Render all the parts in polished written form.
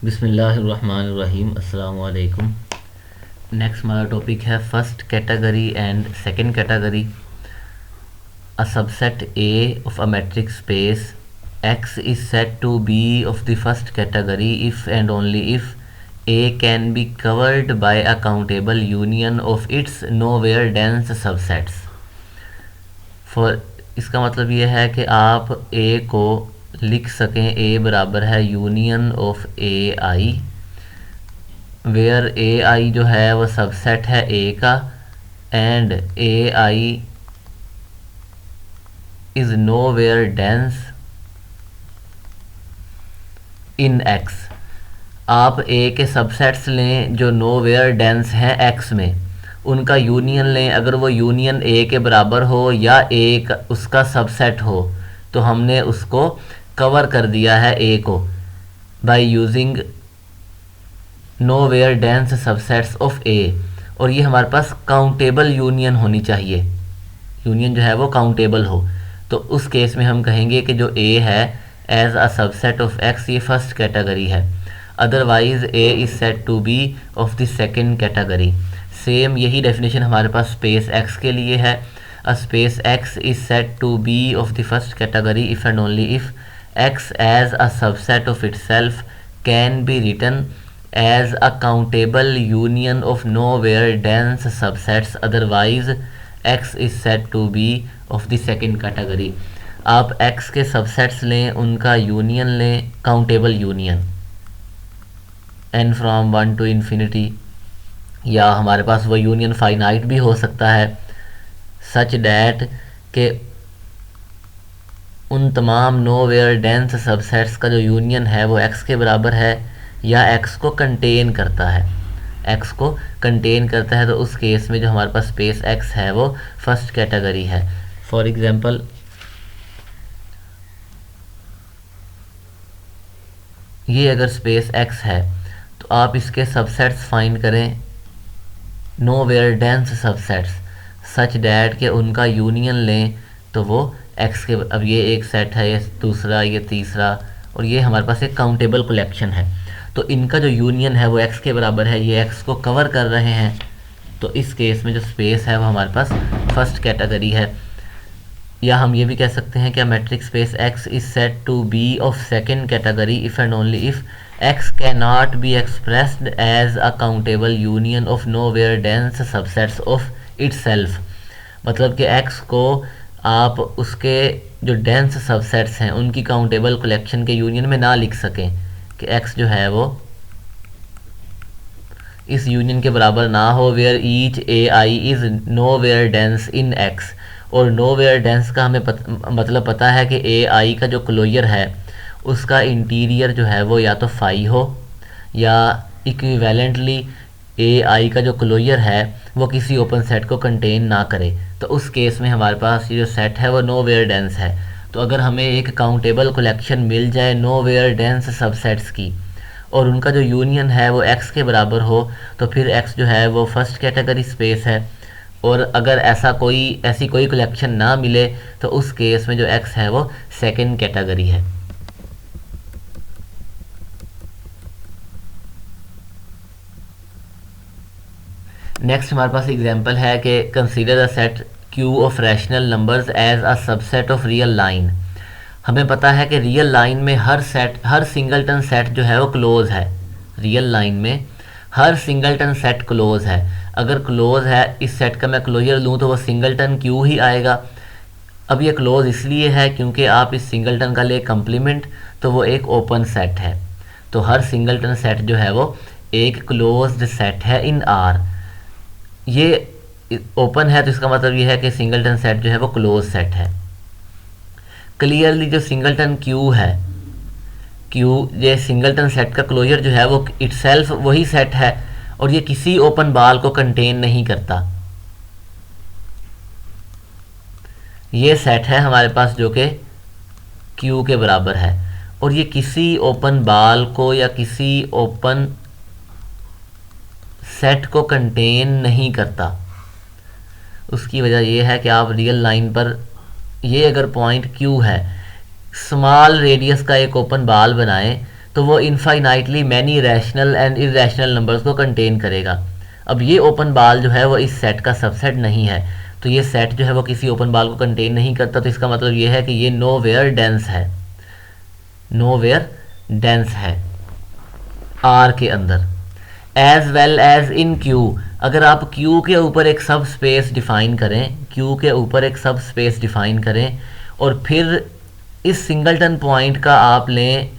बिस्मिल्लाहिर्रहमानिर्रहीम अस्सलाम वालेकुम। नेक्स्ट हमारा टॉपिक है first category and second category. A subset A of a matric space X is said to be of the first category if and only if A can be covered by a countable union of its nowhere dense subsets। For इसका मतलब ये है कि आप A को लिख सकें A बराबर है union of A I, where A I जो है वो सबसेट है ए का, and A I is nowhere dense in X. आप ए के सबसेट्स लें जो नो वेयर डेंस हैं एक्स में, उनका यूनियन लें। अगर वो यूनियन ए के बराबर हो या ए का उसका सबसेट हो तो हमने उसको कवर कर दिया है ए को by using nowhere dense subsets of A. और ये हमारे पास काउंटेबल यूनियन होनी चाहिए, यूनियन जो है वो काउंटेबल हो। तो उस केस में हम कहेंगे कि जो ए है as a subset of X ये फर्स्ट कैटेगरी है, otherwise A is said to be of the second category. Same यही डेफिनेशन हमारे पास स्पेस एक्स के लिए है। A space X is said to be of the first category if and only if X as a subset of itself can be written as a countable union of nowhere dense subsets, otherwise x is said to be of the second category। आप x के subsets लें, उनका union लें, countable union n from 1 to infinity, या हमारे पास वो union finite भी हो सकता है, सच डैट के उन तमाम नो वेयर डेंस सबसेट्स का जो यूनियन है वो x के बराबर है या x को कंटेन करता है। x को कंटेन करता है तो उस केस में जो हमारे पास स्पेस x है वो फर्स्ट कैटेगरी है। फॉर एग्जांपल ये अगर स्पेस x है तो आप इसके सबसेट्स फाइंड करें, nowhere dense subsets, such that के उनका यूनियन लें तो वो x के, अब ये एक सेट है, ये दूसरा, ये तीसरा, और ये हमारे पास एक काउंटेबल कलेक्शन है। तो इनका जो यूनियन है वो x के बराबर है, ये x को कवर कर रहे हैं, तो इस केस में जो स्पेस है वो हमारे पास फर्स्ट कैटेगरी है। या हम ये भी कह सकते हैं कि metric space x is said to be of second category if and only if x can not be expressed as a countable union of nowhere dense subsets of itself. मतलब कि x को आप उसके जो dense subsets हैं उनकी countable collection के union में ना लिख सकें, कि x जो है वो इस यूनियन के बराबर ना हो, where each A I is nowhere dense in x। और नो वेयर डेंस का हमें मतलब पता है कि ए आई का जो क्लोजर है उसका इंटीरियर जो है वो या तो फाई हो या इक्विवेलेंटली ए आई का जो क्लोजर है वो किसी ओपन सेट को कंटेन ना करे। तो उस केस में हमारे पास ये जो सेट है वो नो वेयर डेंस है। तो अगर हमें एक काउंटेबल कलेक्शन मिल जाए नो वेयर डेंस सबसेट्स की और उनका जो यूनियन है वो x के बराबर हो तो फिर x जो है वो फर्स्ट कैटेगरी स्पेस है। और अगर ऐसी कोई कलेक्शन ना मिले तो उस केस में जो x है वो सेकंड कैटेगरी है। नेक्स्ट हमारे पास एग्जांपल है कि consider the set Q of rational numbers as a subset of real line. हमें पता है कि रियल लाइन में हर सिंगलटन सेट जो है वो क्लोज है। रियल लाइन में हर सिंगलटन सेट क्लोज है। अगर क्लोज है, इस सेट का मैं क्लोजर लूँ तो वो सिंगलटन Q ही आएगा। अब ये क्लोज इसलिए है क्योंकि आप इस सिंगलटन का ले कंप्लीमेंट तो वो एक ओपन सेट है। तो हर सिंगलटन सेट जो है वो एक क्लोज्ड सेट है इन R। ये ओपन है तो इसका मतलब ये है कि सिंगलटन सेट जो है वो क्लोज सेट है। क्लियरली जो सिंगलटन Q है, ये सिंगलटन सेट का क्लोजर जो है वो इटसेल्फ वही सेट है और ये किसी ओपन बाल को कंटेन नहीं करता। ये सेट है हमारे पास जो कि Q के बराबर है और ये किसी ओपन बाल को या किसी ओपन सेट को कंटेन नहीं करता। उसकी वजह यह है कि आप रियल लाइन पर ये अगर पॉइंट Q है, स्मॉल रेडियस का एक ओपन बाल बनाएं तो वो infinitely many rational and irrational numbers को कंटेन करेगा। अब ये ओपन बाल जो है वो इस सेट का सबसेट नहीं है, तो ये सेट जो है वो किसी ओपन बाल को कंटेन नहीं करता, तो इसका मतलब ये है कि ये नोवेयर डेंस है, नोवेयर डेंस है आर के अंदर। As well as in Q, अगर आप क्यू के ऊपर एक सब स्पेस डिफाइन करें, क्यू के ऊपर एक सब स्पेस डिफाइन करें और फिर इस सिंगलटन पॉइंट का आप लें,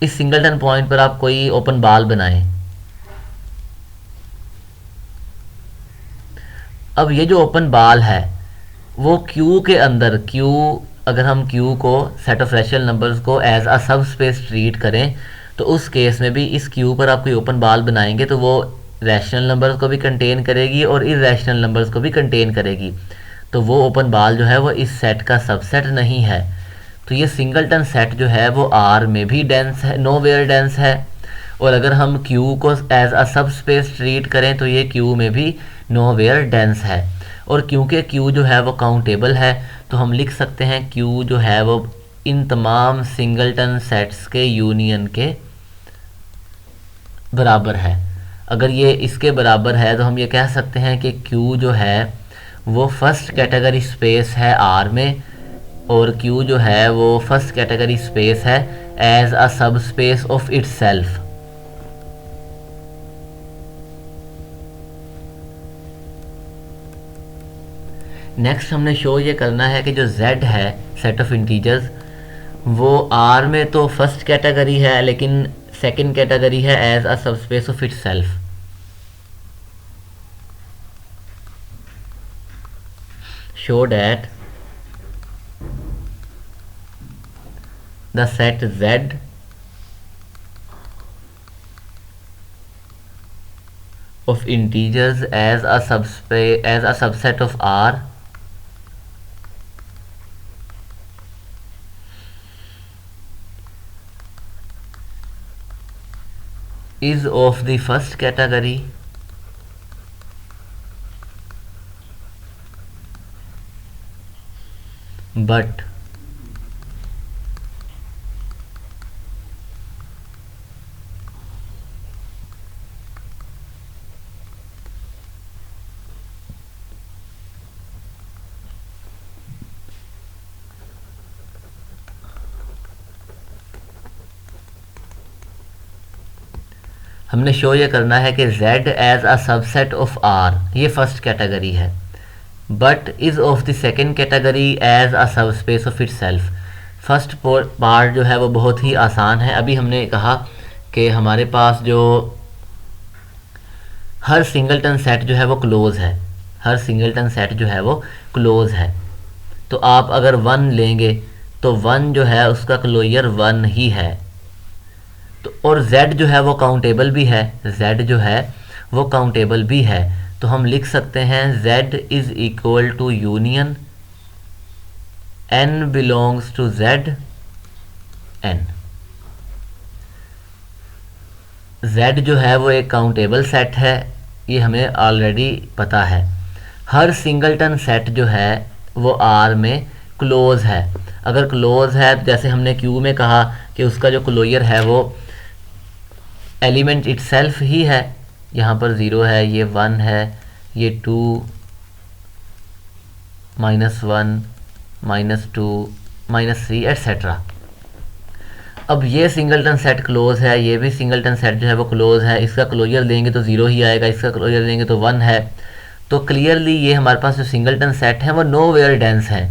इस सिंगलटन पॉइंट पर आप कोई ओपन बाल बनाएं। अब ये जो ओपन बाल है वो क्यू के अंदर, क्यू अगर हम क्यू को सेट ऑफ रैशनल नंबर्स को एज अ सब स्पेस ट्रीट करें, तो उस केस में भी इस क्यू पर आप कोई ओपन बाल बनाएंगे तो वो रैशनल नंबर्स को भी कंटेन करेगी और इरेशनल नंबर्स को भी कंटेन करेगी, तो वो ओपन बाल जो है वो इस सेट का सबसेट नहीं है। तो ये सिंगलटन सेट जो है वो आर में भी डेंस है, नोवेयर डेंस है, और अगर हम क्यू को एज अ सब स्पेस ट्रीट करें तो ये क्यू में भी नोवेयर डेंस है। और क्योंकि क्यू जो है वो काउंटेबल है, तो हम लिख सकते हैं क्यू जो है वो इन तमाम सिंगलटन सेट्स के यूनियन के बराबर है। अगर ये इसके बराबर है तो हम ये कह सकते हैं कि क्यू जो है वो फर्स्ट कैटेगरी स्पेस है आर में, और क्यू जो है वो फर्स्ट कैटेगरी स्पेस है as a subspace of itself. Next हमने शो ये करना है कि जो z है सेट ऑफ इंटीजर्स, वो R में तो फर्स्ट कैटेगरी है लेकिन सेकंड कैटेगरी है as a subspace of itself. Show that the set Z of integers as a subset of R is of the first category but हमने show ये करना है कि Z as a subset of R ये first category है, but is of the second category as a subspace of itself. First part जो है वो बहुत ही आसान है। अभी हमने कहा कि हमारे पास जो हर सिंगलटन सेट जो है वो क्लोज है, हर सिंगलटन सेट जो है वो क्लोज है। तो आप अगर 1 लेंगे तो 1 जो है उसका क्लोजर 1 ही है। तो और z जो है वो काउंटेबल भी है, z जो है वो काउंटेबल भी है, तो हम लिख सकते हैं z is equal to union n belongs to z n। z जो है वो एक काउंटेबल सेट है, ये हमें ऑलरेडी पता है। हर सिंगलटन सेट जो है वो R में क्लोज है। अगर क्लोज है तो जैसे हमने Q में कहा कि उसका जो क्लोजर है वो एलिमेंट इटसेल्फ ही है, यहाँ पर 0 है, ये 1 है, ये 2 -1 -2 -3 एट्सेट्रा। अब ये सिंगलटन सेट क्लोज है, ये भी सिंगलटन सेट जो है वो क्लोज है, इसका क्लोजर लेंगे तो 0 ही आएगा, इसका क्लोजर लेंगे तो 1 है। तो क्लियरली ये हमारे पास जो सिंगलटन सेट है वो नोवेयर डेंस है।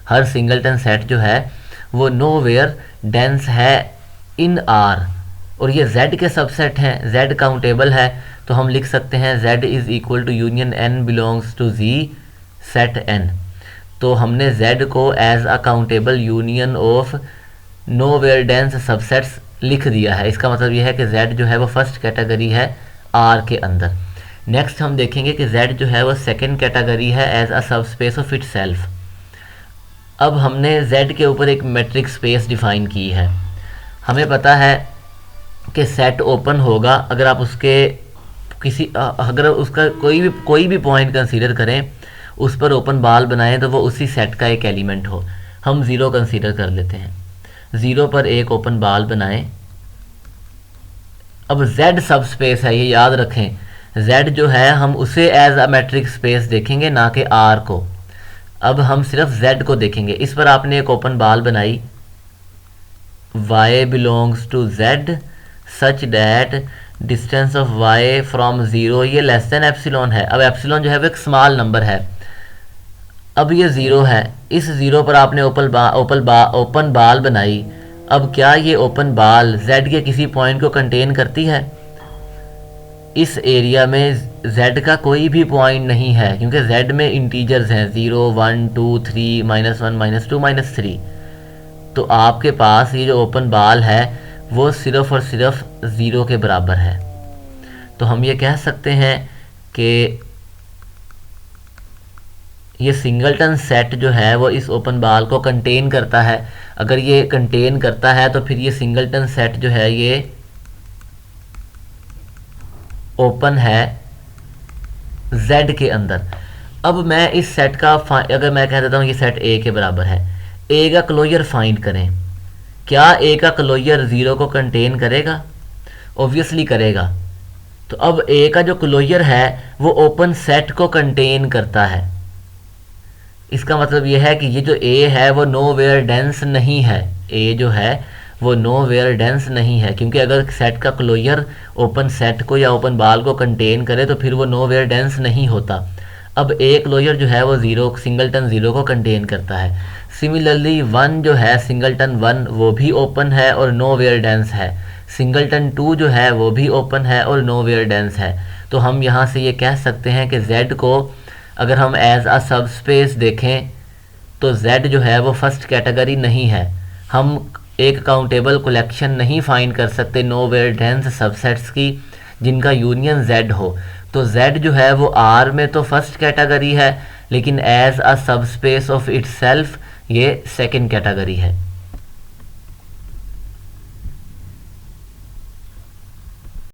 हर सिंगलटन सेट जो है वो नोवेयर डेंस है इन R, और ये Z के सबसेट हैं, Z काउंटेबल है, तो हम लिख सकते हैं Z is equal to union n belongs to Z set n। तो हमने Z को as a countable union of nowhere dense subsets लिख दिया है। इसका मतलब यह है कि Z जो है वो फर्स्ट कैटेगरी है R के अंदर। नेक्स्ट हम देखेंगे कि Z जो है वो सेकेंड कैटेगरी है as a subspace of itself. अब हमने Z के ऊपर एक मैट्रिक्स स्पेस डिफाइन की है। हमें पता है कि सेट ओपन होगा अगर आप उसके अगर उसका कोई भी पॉइंट कंसीडर करें, उस पर ओपन बाल बनाएं तो वो उसी सेट का एक एलिमेंट हो। हम 0 कंसीडर कर लेते हैं, 0 पर एक ओपन बाल बनाएं अब Z सब स्पेस है, ये याद रखें। Z जो है हम उसे एज अ मैट्रिक स्पेस देखेंगे, ना कि R को। अब हम सिर्फ Z को देखेंगे। इस पर आपने एक ओपन बाल बनाई, y belongs to Z such that distance of y from zero ये लेस देन एप्सिलॉन है। अब एप्सिलॉन जो है वो एक स्मॉल नंबर है। अब ये ज़ीरो है, इस ज़ीरो पर आपने ओपन बाल बनाई। अब क्या ये ओपन बाल Z के किसी पॉइंट को कंटेन करती है? इस एरिया में Z का कोई भी पॉइंट नहीं है, क्योंकि Z में इंटीजर्स हैं 0 1 2 3 -1 -2 -3। तो आपके पास ये जो ओपन बाल है वो सिर्फ और सिर्फ ज़ीरो के बराबर है। तो हम ये कह सकते हैं कि ये सिंगलटन सेट जो है वो इस ओपन बाल को कंटेन करता है। अगर ये कंटेन करता है तो फिर ये सिंगलटन सेट जो है ये ओपन है Z के अंदर। अब मैं इस सेट का अगर मैं कह देता हूँ ये सेट A के बराबर है, A का क्लोजर फाइंड करें। क्या A का क्लोजर ज़ीरो को कंटेन करेगा? ऑब्वियसली करेगा। तो अब A का जो क्लोजर है वो ओपन सेट को कंटेन करता है। इसका मतलब यह है कि ये जो A है वो नो वेयर डेंस नहीं है। A जो है वो नो वेयर डेंस नहीं है, क्योंकि अगर सेट का क्लोजर ओपन सेट को या ओपन बाल को कंटेन करे तो फिर वो नो वेयर डेंस नहीं होता। अब A क्लोजर जो है वो ज़ीरो सिंगलटन ज़ीरो को कंटेन करता है। सिमिलरली 1 जो है सिंगलटन 1 वो भी ओपन है और नो वेयर डेंस है। सिंगलटन 2 जो है वो भी ओपन है और नो वेयर डेंस है। तो हम यहाँ से ये कह सकते हैं कि Z को अगर हम एज अ सब स्पेस देखें तो Z जो है वो फर्स्ट कैटेगरी नहीं है। हम एक काउंटेबल कलेक्शन नहीं फाइंड कर सकते नो वेयर डेंस सबसेट्स की जिनका यूनियन Z हो। तो Z जो है वो R में तो फर्स्ट कैटेगरी है, लेकिन as a subspace of itself ये सेकंड कैटेगरी है।